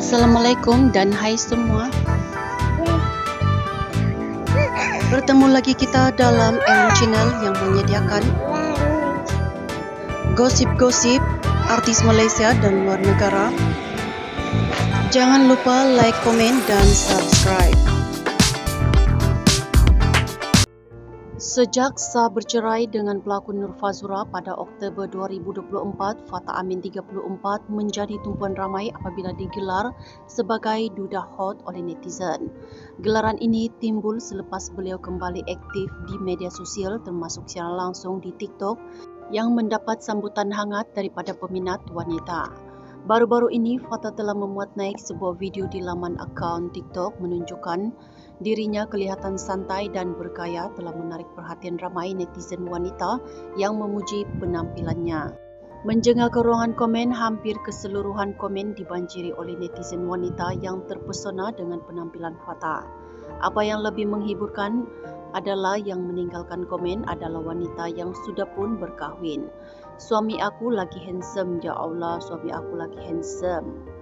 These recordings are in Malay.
Assalamualaikum dan hai semua. Bertemu lagi kita dalam Ellen Channel yang menyediakan gosip-gosip artis Malaysia dan luar negara. Jangan lupa like, komen dan subscribe. Sejak sah bercerai dengan pelakon Nur Fazura pada Oktober 2024, Fatah Amin 34 menjadi tumpuan ramai apabila digelar sebagai duda hot oleh netizen. Gelaran ini timbul selepas beliau kembali aktif di media sosial termasuk secara langsung di TikTok yang mendapat sambutan hangat daripada peminat wanita. Baru-baru ini, Fatah telah memuat naik sebuah video di laman akaun TikTok menunjukkan dirinya kelihatan santai dan bergaya telah menarik perhatian ramai netizen wanita yang memuji penampilannya. Menjengah ke ruangan komen, hampir keseluruhan komen dibanjiri oleh netizen wanita yang terpesona dengan penampilan Fatah. Apa yang lebih menghiburkan adalah yang meninggalkan komen adalah wanita yang sudah pun berkahwin. Suami aku lagi handsome, ya Allah, suami aku lagi handsome.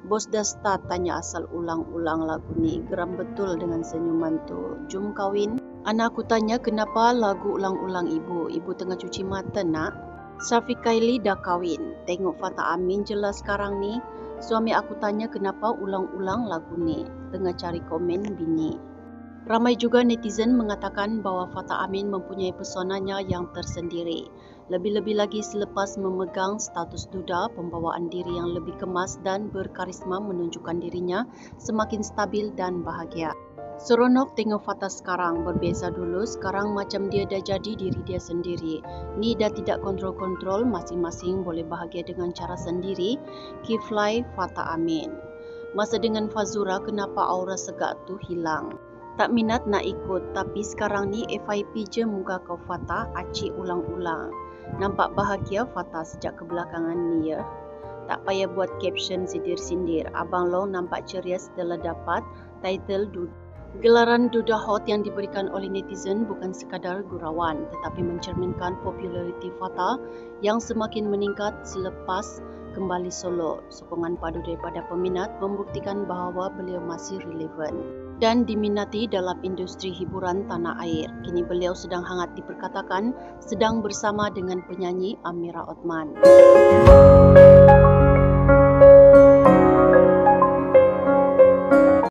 Bos dah start tanya asal ulang-ulang lagu ni. Geram betul dengan senyuman tu. Jom kahwin. Anak aku tanya kenapa lagu ulang-ulang ibu. Ibu tengah cuci mata nak. Syafiq Khaili dah kahwin. Tengok Fatah Amin jelas sekarang ni. Suami aku tanya kenapa ulang-ulang lagu ni. Tengah cari komen bini. Ramai juga netizen mengatakan bahawa Fatah Amin mempunyai pesonanya yang tersendiri. Lebih-lebih lagi selepas memegang status duda, pembawaan diri yang lebih kemas dan berkarisma menunjukkan dirinya semakin stabil dan bahagia. Seronok tengok Fatah sekarang, berbeza dulu, sekarang macam dia dah jadi diri dia sendiri. Ni dah tidak kontrol-kontrol, masing-masing boleh bahagia dengan cara sendiri. Kiflay Fatah Amin. Masa dengan Fazura, kenapa aura segak tu hilang? Tak minat nak ikut, tapi sekarang ni FIP je muka kau Fatah, acik ulang-ulang. Nampak bahagia Fatah sejak kebelakangan ni ya. Tak payah buat caption sindir-sindir. Abang Long nampak ceria setelah dapat title Duda. Gelaran Duda Hot yang diberikan oleh netizen bukan sekadar gurauan, tetapi mencerminkan populariti Fatah yang semakin meningkat selepas kembali solo. Sokongan padu daripada peminat membuktikan bahawa beliau masih relevan dan diminati dalam industri hiburan tanah air. Kini beliau sedang hangat diperkatakan sedang bersama dengan penyanyi Amira Othman.